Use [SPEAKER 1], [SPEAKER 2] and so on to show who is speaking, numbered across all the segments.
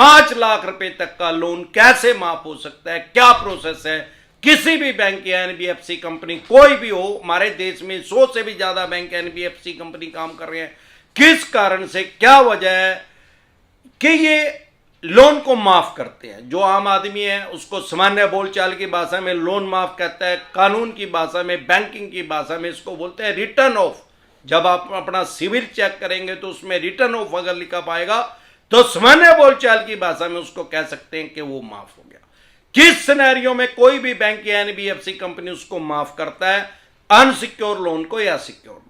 [SPEAKER 1] 5 लाख रुपए तक का लोन कैसे माफ हो सकता है, क्या प्रोसेस है। किसी भी बैंक या एनबीएफसी कंपनी कोई भी हो, हमारे देश में 100 से भी ज्यादा बैंक एनबीएफसी कंपनी काम कर रहे हैं, किस कारण से, क्या वजह है कि ये लोन को माफ करते हैं। जो आम आदमी है उसको सामान्य बोलचाल की भाषा में लोन माफ कहता है, कानून की भाषा में, बैंकिंग की भाषा में इसको बोलते हैं रिटर्न ऑफ। जब आप अपना सिविल चेक करेंगे तो उसमें रिटर्न ऑफ अगर लिखा पाएगा तो सामान्य बोलचाल की भाषा में उसको कह सकते हैं कि वो माफ हो गया। किस सिनेरियो में कोई भी बैंक या एनबीएफसी कंपनी उसको माफ करता है, अनसिक्योर लोन को या सिक्योर लोन।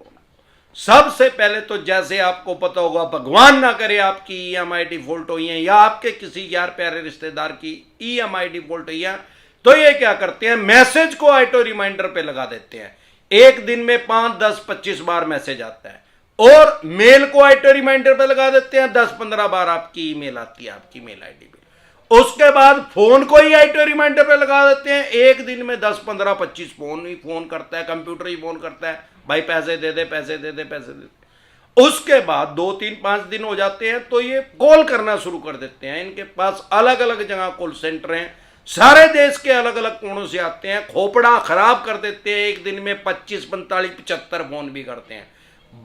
[SPEAKER 1] सबसे पहले तो जैसे आपको पता होगा, भगवान ना करे आपकी ईएमआई डिफॉल्ट हुई है या आपके किसी यार प्यारे रिश्तेदार की ईएमआई डिफॉल्ट हुई है, तो ये क्या करते हैं, मैसेज को ऑटो रिमाइंडर पे लगा देते हैं। एक दिन में 5, 10, 25 बार मैसेज आता है, और मेल को ऑटो रिमाइंडर पे लगा देते हैं, 10-15 बार आपकी ईमेल आती है आपकी मेल आईडी पे। उसके बाद फोन को ही ऑटो रिमाइंडर पे लगा देते हैं, एक दिन में 10, 15, 25 फोन ही फोन करता है, कंप्यूटर ही फोन करता है, भाई पैसे दे दे, पैसे दे दे, पैसे दे दे। उसके बाद 2, 3, 5 दिन हो जाते हैं तो ये कॉल करना शुरू कर देते हैं। इनके पास अलग अलग जगह कॉल सेंटर हैं, सारे देश के अलग अलग कोनों से आते हैं, खोपड़ा खराब कर देते हैं। एक दिन में 25, 45, 75 फोन भी करते हैं,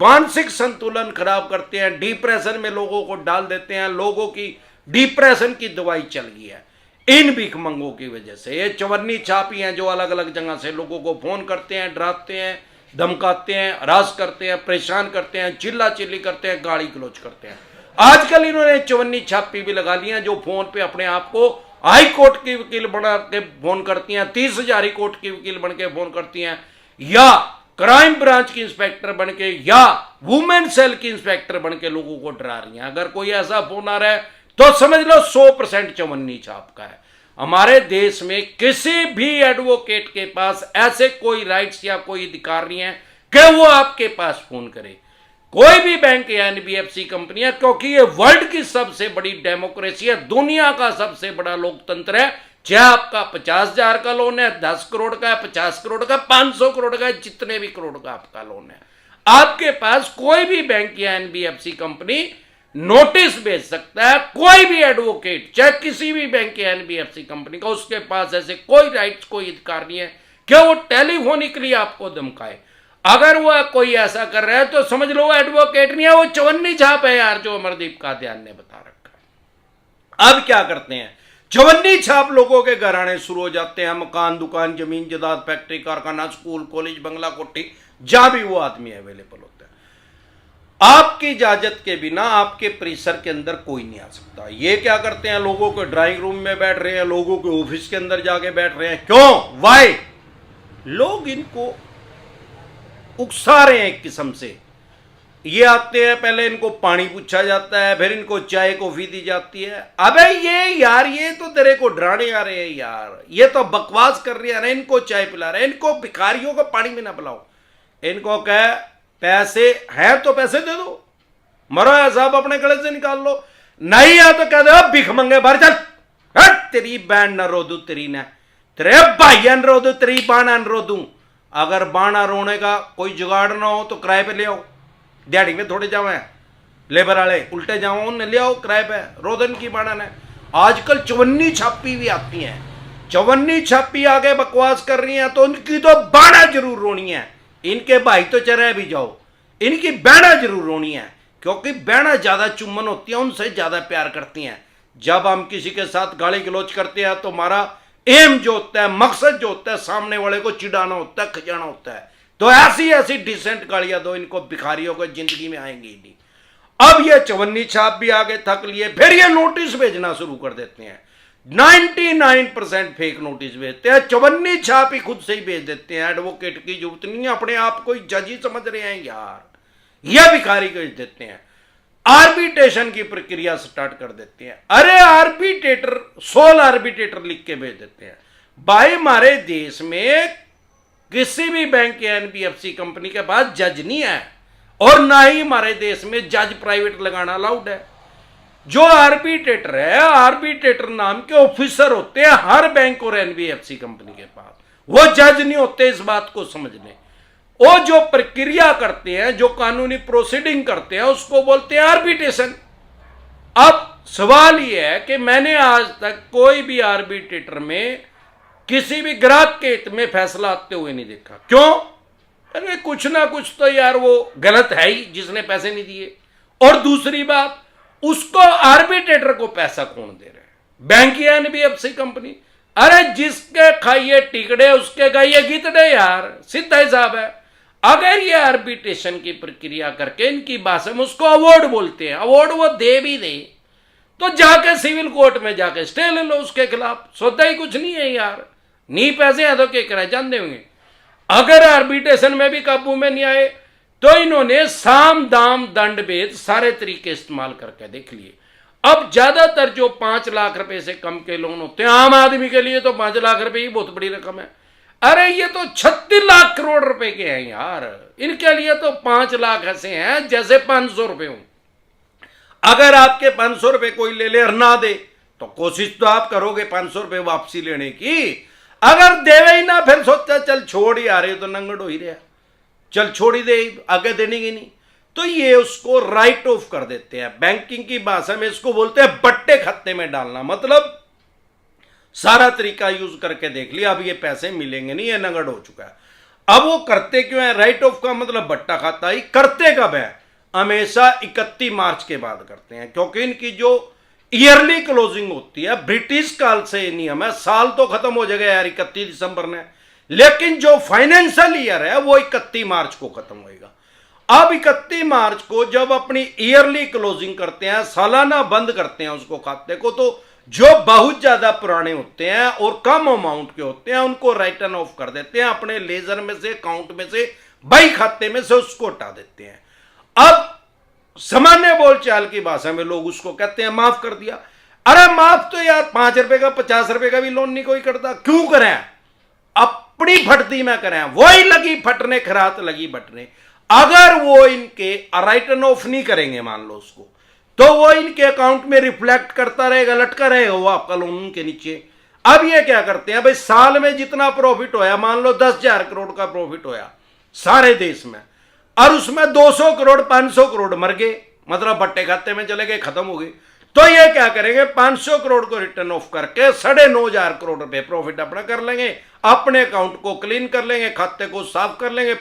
[SPEAKER 1] मानसिक संतुलन खराब करते हैं, डिप्रेशन में लोगों को डाल देते हैं। लोगों की डिप्रेशन की दवाई चल गई है इन भिखमंगों की वजह से। ये चवन्नी छापी हैं जो अलग अलग जगह से लोगों को फोन करते हैं, डराते हैं, धमकाते हैं, हरास करते हैं, परेशान करते हैं, चिल्ला चिल्ली करते हैं, गाली गलौज करते हैं। आजकल इन्होंने चवन्नी छापी भी लगा ली है जो फोन पे अपने आप को हाई कोर्ट की वकील बना के फोन करती हैं, 30,000 हाई कोर्ट की वकील बन के फोन करती हैं, या क्राइम ब्रांच की इंस्पेक्टर बन के, या वुमेन सेल की इंस्पेक्टर बन के लोगों को डरा रही हैं। अगर कोई ऐसा फोन आ रहा है तो समझ लो 100% चवन्नी छाप का है। हमारे देश में किसी भी एडवोकेट के पास ऐसे कोई राइट्स या कोई अधिकार नहीं है कि वो आपके पास फोन करे। कोई भी बैंक या एनबीएफसी कंपनियां, क्योंकि ये वर्ल्ड की सबसे बड़ी डेमोक्रेसी है, दुनिया का सबसे बड़ा लोकतंत्र है। चाहे आपका 50,000 का लोन है, 10 करोड़ का है, 50 करोड़ का, 500 करोड़ का, जितने भी करोड़ का आपका लोन है, आपके पास कोई भी बैंक या एनबीएफसी कंपनी नोटिस भेज सकता है। कोई भी एडवोकेट चाहे किसी भी बैंक या एनबीएफसी कंपनी का, उसके पास ऐसे कोई राइट्स, कोई अधिकार नहीं है कि वो टेलीफोनिकली आपको धमकाए। अगर वो कोई ऐसा कर रहा है तो समझ लो वो एडवोकेट नहीं है, वो चवन्नी छाप है यार, जो अमरदीप कादियान ने बता रखा है। अब क्या करते हैं, चवन्नी छाप लोगों के घर आने शुरू हो जाते हैं। मकान, दुकान, जमीन जायदाद, फैक्ट्री, कारखाना, स्कूल, कॉलेज, बंगला, कोठी, जहां भी वो आदमी अवेलेबल होता है, आपकी इजाजत के बिना आपके परिसर के अंदर कोई नहीं आ सकता। ये क्या करते हैं, लोगों के ड्राइंग रूम में बैठ रहे हैं, लोगों के ऑफिस के अंदर जाके बैठ रहे हैं। क्यों, वाई? लोग इनको उकसा रहे हैं एक किस्म से। ये आते हैं, पहले इनको पानी पूछा जाता है, फिर इनको चाय कॉफी दी जाती है। अबे ये यार, ये तो तेरे को डराने आ रहे हैं यार, ये तो बकवास कर रहे हैं, इनको चाय पिला रहे हैं, इनको भिखारियों को पानी में ना पिलाओ। इनको कह पैसे हैं तो पैसे दे दो, मरो है साहब अपने गले से निकाल लो, नहीं है तो कह दो भिख मंगे भर चल। तेरी बैंड न रो दू, तेरी न तेरे भाइया न रो दू, तेरी बाणा न रो दू। अगर बाणा रोने का कोई जुगाड़ ना हो तो किराए पे ले आओ, दिहाड़ी में थोड़े जाओ हैं लेबर वाले, उल्टे जाओ उन्हें ले आओ किराए पे, रोदन की बाणा ने। आजकल चवन्नी छापी भी आती हैं, चवन्नी छापी आगे बकवास कर रही हैं तो उनकी तो बाणा जरूर रोनी है। इनके भाई तो चरह भी जाओ, इनकी बहना जरूर रोनी है, क्योंकि बहना ज्यादा चुम्बन होती है, उनसे ज्यादा प्यार करती हैं। जब हम किसी के साथ गाली गलौज करते हैं तो हमारा एम जो होता है, मकसद जो होता है, सामने वाले को चिढ़ाना होता है, खजाना होता है। तो ऐसी ऐसी डिसेंट गालियां दो, इनको भिखारियों को जिंदगी में आएंगी ही नहीं। अब ये चवन्नी छाप भी आगे थक लिए, फिर ये नोटिस भेजना शुरू कर देते हैं। 99% फेक नोटिस भेजते हैं, चवन्नी छाप ही खुद से ही भेज देते हैं। एडवोकेट की जरूरत नहीं है, अपने आप को जज ही समझ रहे हैं यार, यह भिखारी भेज देते हैं। आर्बिट्रेशन की प्रक्रिया स्टार्ट कर देते हैं। अरे आर्बिट्रेटर, सोल आर्बिट्रेटर लिख के भेज देते हैं। भाई हमारे देश में किसी भी बैंक या एनबीएफसी कंपनी के पास जज नहीं है, और ना ही हमारे देश में जज प्राइवेट लगाना अलाउड है। जो आर्बिट्रेटर है, आर्बिट्रेटर नाम के ऑफिसर होते हैं हर बैंक और एनबीएफसी कंपनी के पास, वो जज नहीं होते, इस बात को समझ लें। वो जो प्रक्रिया करते हैं, जो कानूनी प्रोसीडिंग करते हैं, उसको बोलते हैं आर्बिट्रेशन। अब सवाल यह है कि मैंने आज तक कोई भी आर्बिट्रेटर में किसी भी ग्राहक के हित में फैसला आते हुए नहीं देखा। क्यों? अरे कुछ ना कुछ तो यार वो गलत है ही जिसने पैसे नहीं दिए। और दूसरी बात, उसको आर्बिट्रेटर को पैसा कौन दे रहा है? बैंक या एनबीएफसी कंपनी। अरे जिसके खाइए टिकड़े उसके खाइए गितड़े यार, सीधा हिसाब है। अगर ये आर्बिट्रेशन की प्रक्रिया करके इनकी भाषा में उसको अवार्ड बोलते हैं, अवार्ड वो दे भी दे तो जाके सिविल कोर्ट में जाके स्टे ले लो उसके खिलाफ, सौदा ही कुछ नहीं है यार। नहीं पैसे हैं तो क्या कराए जान देंगे। अगर आर्बिट्रेशन में भी काबू में नहीं आए तो इन्होंने साम दाम दंड भेद सारे तरीके इस्तेमाल करके देख लिए। अब ज्यादातर जो 5 लाख रुपए से कम के लोन होते हैं, आम आदमी के लिए तो 5 लाख रुपए ही बहुत बड़ी रकम है। अरे ये तो 36 लाख करोड़ रुपए के हैं यार, इनके लिए तो 5 लाख ऐसे हैं जैसे 500 रुपए हो। अगर आपके 500 रुपए कोई ले ले और ना दे तो कोशिश तो आप करोगे 500 रुपए वापसी लेने की। अगर देवे ही ना फिर सोचता चल छोड़ ही, आ रहे तो नंगड़ हो ही रहा, चल छोड़ ही दे, आगे देने की नहीं। तो ये उसको राइट ऑफ कर देते हैं। बैंकिंग की भाषा में इसको बोलते हैं बट्टे खाते में डालना। मतलब सारा तरीका यूज करके देख लिया, अब ये पैसे मिलेंगे नहीं, ये नगद हो चुका है। अब वो करते क्यों है? राइट ऑफ का मतलब बट्टा खाता ही। करते कब है? हमेशा 31 मार्च के बाद करते हैं, क्योंकि इनकी जो ईयरली क्लोजिंग होती है, ब्रिटिश काल से ये नियम है। साल तो खत्म हो जाएगा यार 31 दिसंबर ने, लेकिन जो फाइनेंशियल ईयर है वो 31 मार्च को खत्म होएगा। अब 31 मार्च को जब अपनी ईयरली क्लोजिंग करते हैं, सालाना बंद करते हैं उसको खाते को, तो जो बहुत ज्यादा पुराने होते हैं और कम अमाउंट के होते हैं उनको राइटन ऑफ कर देते हैं, अपने लेजर में से, अकाउंट में से, बही खाते में से उसको हटा देते हैं। अब सामान्य बोलचाल की भाषा में लोग उसको कहते हैं माफ कर दिया। अरे माफ तो यार 5 रुपए का 50 रुपए का भी लोन नहीं कोई करता। क्यों करें? अपनी फटती में करें, वही लगी फटने खरात लगी बटने। अगर वो इनके राइटन ऑफ नहीं करेंगे मान लो उसको, तो वो इनके अकाउंट में रिफ्लेक्ट करता रहेगा, लटका रहेगा वो आपका लोन के नीचे। अब ये क्या करते हैं भाई, साल में जितना प्रॉफिट होया, मान लो 10,000 करोड़ का प्रॉफिट होया सारे देश में, और उसमें 200 करोड़ 500 करोड़ मर गए, मतलब बट्टे खाते में चले गए, खत्म हो गए। तो ये क्या करेंगे, 500 करोड़ को रिटर्न ऑफ करके 9,500 करोड़ रुपए प्रॉफिट अपना कर लेंगे, अपने अकाउंट को क्लीन कर लेंगे, खाते को साफ कर लेंगे,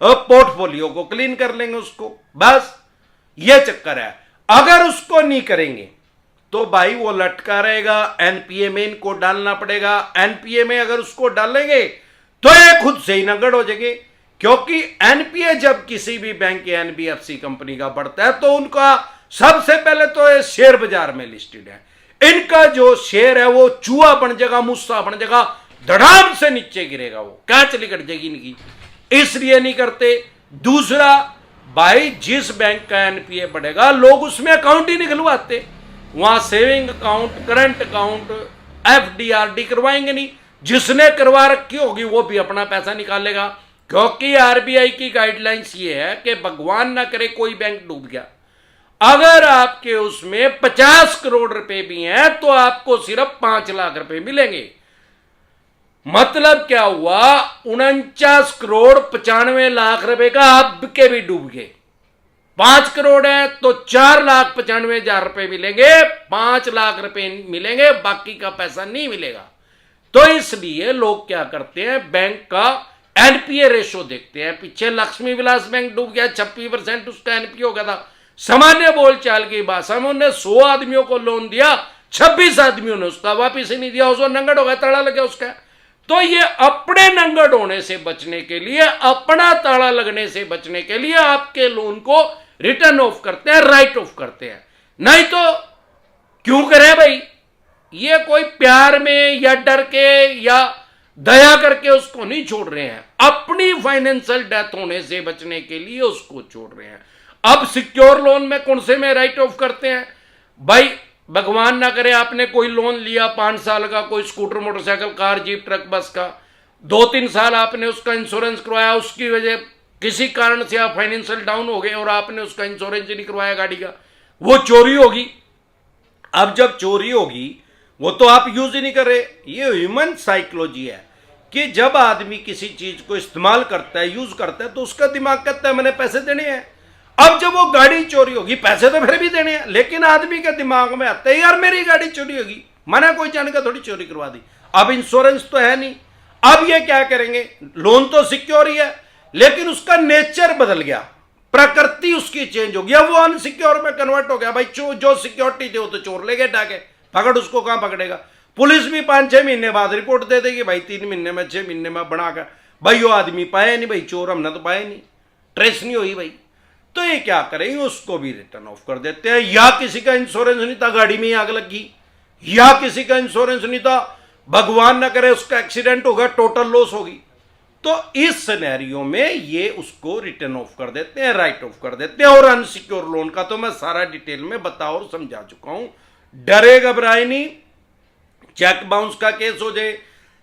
[SPEAKER 1] पोर्टफोलियो को क्लीन कर लेंगे उसको। बस ये चक्कर है। अगर उसको नहीं करेंगे तो भाई वो लटका रहेगा, एनपीए में इनको डालना पड़ेगा। एनपीए में अगर उसको डालेंगे तो ये खुद से ही नगड़ हो जाएंगे, क्योंकि एनपीए जब किसी भी बैंक या एनबीएफसी कंपनी का बढ़ता है तो उनका सबसे पहले तो ये शेयर बाजार में लिस्टेड है। इनका जो शेयर है वो चूहा बन जाएगा, मुस्सा बन जाएगा, धड़ाम से नीचे गिरेगा, वो क्या चली कट जाएगी इनकी, इसलिए नहीं करते। दूसरा भाई, जिस बैंक का एनपीए बढ़ेगा लोग उसमें अकाउंट ही निकलवाते, वहां saving account, current account, FD RD करवाएंगे नहीं। जिसने करवा रखी होगी वो भी अपना पैसा निकालेगा, क्योंकि आरबीआई की गाइडलाइंस ये है कि भगवान ना करे कोई बैंक डूब गया, अगर आपके उसमें 50 करोड़ रुपए भी हैं तो आपको सिर्फ 5 लाख रुपए मिलेंगे। मतलब क्या हुआ, 49 करोड़ 95 लाख रुपए का आपके भी डूब गए। 5 करोड़ है तो 4,95,000 रुपए मिलेंगे, 5 लाख रुपए मिलेंगे, बाकी का पैसा नहीं मिलेगा। तो इसलिए लोग क्या करते हैं, बैंक का एनपीए रेशो देखते हैं। पीछे लक्ष्मी विलास बैंक डूब गया, 26% उसका एनपीए हो गया था। सामान्य बोलचाल की भाषा में उन्हें 100 आदमियों को लोन दिया, 26 आदमियों ने उसका वापिस ही नहीं दिया, उसको नंगड़ हो गया, ताला लग गया उसका। तो ये अपने नंगड़ होने से बचने के लिए, अपना ताला लगने से बचने के लिए आपके लोन को रिटर्न ऑफ करते हैं, राइट ऑफ करते हैं। नहीं तो क्यों करें भाई, ये कोई प्यार में या डर के या दया करके उसको नहीं छोड़ रहे हैं, अपनी फाइनेंशियल डेथ होने से बचने के लिए उसको छोड़ रहे हैं। अब सिक्योर लोन में कौन से में राइट ऑफ करते हैं भाई, भगवान ना करे आपने कोई लोन लिया 5 साल का, कोई scooter, motorcycle, car, jeep, truck, बस का, 2-3 साल आपने उसका इंश्योरेंस करवाया, उसकी वजह किसी कारण से आप फाइनेंशियल डाउन हो गए और आपने उसका इंश्योरेंस नहीं करवाया गाड़ी का, वो चोरी होगी। अब जब चोरी होगी वो तो आप यूज ही नहीं कर रहे। ये ह्यूमन साइकोलॉजी है कि जब आदमी किसी चीज को इस्तेमाल करता है, यूज करता है, तो उसका दिमाग कहता है मैंने पैसे देने हैं। अब जब वो गाड़ी चोरी होगी, पैसे तो फिर भी देने हैं, लेकिन आदमी के दिमाग में आता है यार मेरी गाड़ी चोरी होगी, मैंने कोई जान के थोड़ी चोरी करवा दी, अब इंश्योरेंस तो है नहीं। अब ये क्या करेंगे, लोन तो सिक्योर ही है लेकिन उसका नेचर बदल गया, प्रकृति उसकी चेंज हो गया, वो अनसिक्योर में कन्वर्ट हो गया। भाई जो सिक्योरिटी थे वो तो चोर ले गए डाके, पकड़ उसको कहां पकड़ेगा। पुलिस भी 5-6 महीने बाद रिपोर्ट दे देगी, भाई 3 महीने में 6 महीने में बनाकर, भाई वो आदमी पाया नहीं, भाई चोर हमने तो पाया नहीं, ट्रेस नहीं हुई भाई। तो ये क्या करेंगे, उसको भी रिटर्न ऑफ कर देते हैं। या किसी का इंश्योरेंस नहीं था, गाड़ी में आग लगी, या किसी का इंश्योरेंस नहीं था, भगवान ना करे उसका एक्सीडेंट होगा, टोटल लॉस होगी, तो इस सिनेरियो में ये उसको रिटर्न ऑफ कर देते हैं, राइट ऑफ कर देते हैं। और अनसिक्योर लोन का तो मैं सारा डिटेल में बता और समझा चुका हूं, डरे घबराए नहीं। चेक बाउंस का केस हो जाए,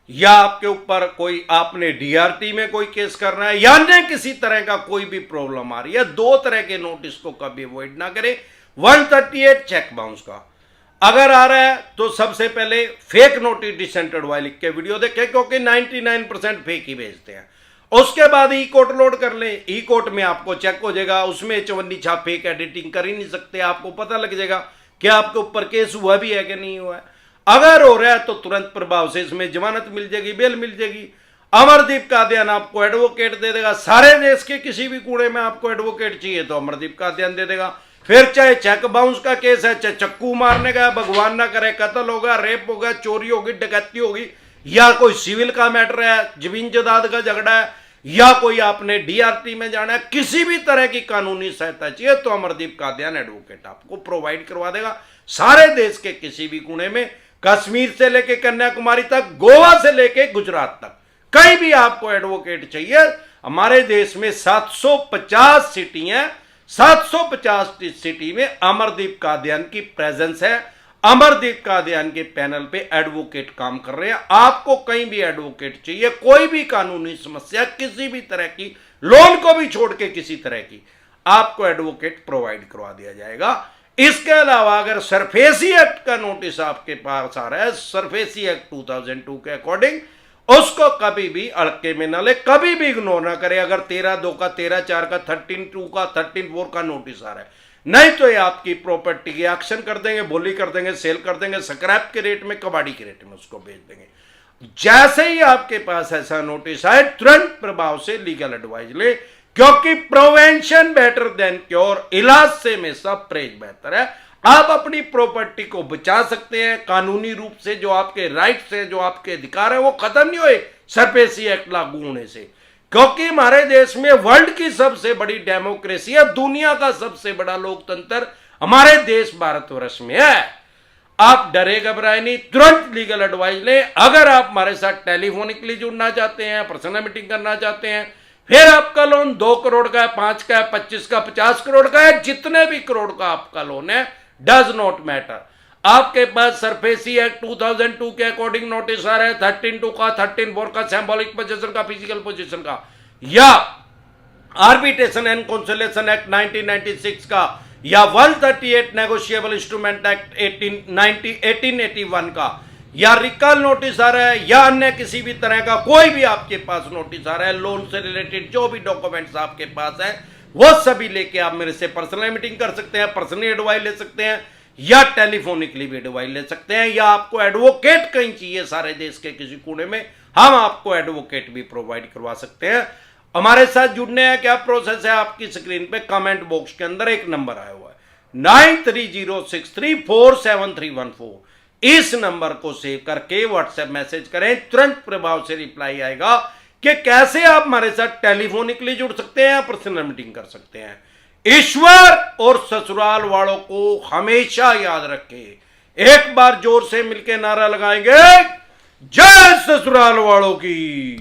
[SPEAKER 1] या आपके ऊपर कोई आपने डीआरटी में कोई केस करना है, या अन्य किसी तरह का कोई भी प्रॉब्लम आ रही है, 2 तरह के नोटिस को कभी अवॉइड ना करें। 138 चेक बाउंस का अगर आ रहा है तो सबसे पहले फेक नोटिस डिसेंटेड वाई लिख के वीडियो देखें, क्योंकि 99% फेक ही भेजते हैं। उसके बाद ई कोर्ट लोड कर लें, ई कोर्ट में आपको चेक हो जाएगा, उसमें चवन्नी छाप फेक एडिटिंग कर ही नहीं सकते, आपको पता लग जाएगा कि आपके ऊपर केस हुआ भी है कि नहीं हुआ है। अगर हो रहा है तो तुरंत प्रभाव से इसमें जमानत मिल जाएगी, बेल मिल जाएगी। अमरदीप कादियान आपको एडवोकेट दे देगा, सारे देश के किसी भी कूड़े में आपको एडवोकेट चाहिए तो अमरदीप कादियान दे देगा। फिर चाहे चेक बाउंस का केस है, चाहे चक्कू मारने का, भगवान ना करे कत्ल होगा, रेप होगा, चोरी होगी, डकैती होगी, या कोई सिविल का मैटर है, जमीन जायदाद का झगड़ा है, या कोई आपने डीआरटी में जाना है, किसी भी तरह की कानूनी सहायता चाहिए तो अमरदीप कादियान एडवोकेट आपको प्रोवाइड करवा देगा। सारे देश के किसी भी कोने में, कश्मीर से लेके कन्याकुमारी तक, गोवा से लेके गुजरात तक, कहीं भी आपको एडवोकेट चाहिए। हमारे देश में 750 सिटी हैं, 750 सिटी में अमरदीप कादियान की प्रेजेंस है। अमरदीप कादियान के पैनल पे एडवोकेट काम कर रहे हैं। आपको कहीं भी एडवोकेट चाहिए, कोई भी कानूनी समस्या, किसी भी तरह की, लोन को भी छोड़ के किसी तरह की, आपको एडवोकेट प्रोवाइड करवा दिया जाएगा। इसके अलावा अगर सरफेसी एक्ट का नोटिस आपके पास आ रहा है, सरफेसी एक्ट 2002 के अकॉर्डिंग, उसको कभी भी अड़के में ना ले, कभी भी इग्नोर ना करे। अगर 13/2 का, 13/4 का, 13/2 का, 13/4 का नोटिस आ रहा है, नहीं तो ये आपकी प्रॉपर्टी की एक्शन कर देंगे, बोली कर देंगे, सेल कर देंगे, स्क्रैप के रेट में, कबाड़ी के रेट में उसको बेच देंगे। जैसे ही आपके पास ऐसा नोटिस आए, तुरंत प्रभाव से लीगल एडवाइस ले, क्योंकि प्रिवेंशन बेटर देन क्योर, इलाज से हमेशा परहेज बेहतर है। आप अपनी प्रॉपर्टी को बचा सकते हैं कानूनी रूप से, जो आपके राइट्स है, जो आपके अधिकार है, वो खत्म नहीं हुए सरफेसी एक्ट लागू होने से, क्योंकि हमारे देश में वर्ल्ड की सबसे बड़ी डेमोक्रेसी है, दुनिया का सबसे बड़ा लोकतंत्र हमारे देश भारतवर्ष में है। आप डरे घबराए नहीं, तुरंत लीगल एडवाइस लें। अगर आप हमारे साथ टेलीफोनिकली जुड़ना चाहते हैं, पर्सनल मीटिंग करना चाहते हैं, फिर आपका लोन 2 करोड़ का है, 5 का है, 25 का, 50 करोड़ का है, जितने भी करोड़ का आपका लोन है, डज नॉट मैटर। आपके पास सरफेसी एक्ट 2002 के अकॉर्डिंग नोटिस आ रहा है, 13/2 का, 13/4 का, सिंबॉलिक पोजीशन का, फिजिकल पोजीशन का, या आर्बिट्रेशन एंड कंसोलिडेशन एक्ट 1996 का, या 138 नेगोशिएबल इंस्ट्रूमेंट एक्ट 1881 का, या रिकॉल नोटिस आ रहा है, या अन्य किसी भी तरह का कोई भी आपके पास नोटिस आ रहा है, लोन से रिलेटेड जो भी डॉक्यूमेंट्स आपके पास है, वो सभी लेके आप मेरे से पर्सनल मीटिंग कर सकते हैं, पर्सनली एडवाइस ले सकते हैं, या टेलीफोनिकली भी एडवाइस ले सकते हैं, या आपको एडवोकेट कहीं चाहिए सारे देश के किसी कोने में, हम आपको एडवोकेट भी प्रोवाइड करवा सकते हैं। हमारे साथ जुड़ने का क्या प्रोसेस है, आपकी स्क्रीन पे कमेंट बॉक्स के अंदर एक नंबर आया हुआ है 9306347314। इस नंबर को सेव करके व्हाट्सएप मैसेज करें, तुरंत प्रभाव से रिप्लाई आएगा कि कैसे आप हमारे साथ टेलीफोनिकली जुड़ सकते हैं या पर्सनल मीटिंग कर सकते हैं। ईश्वर और ससुराल वालों को हमेशा याद रखें। एक बार जोर से मिलकर नारा लगाएंगे, जय ससुराल वालों की।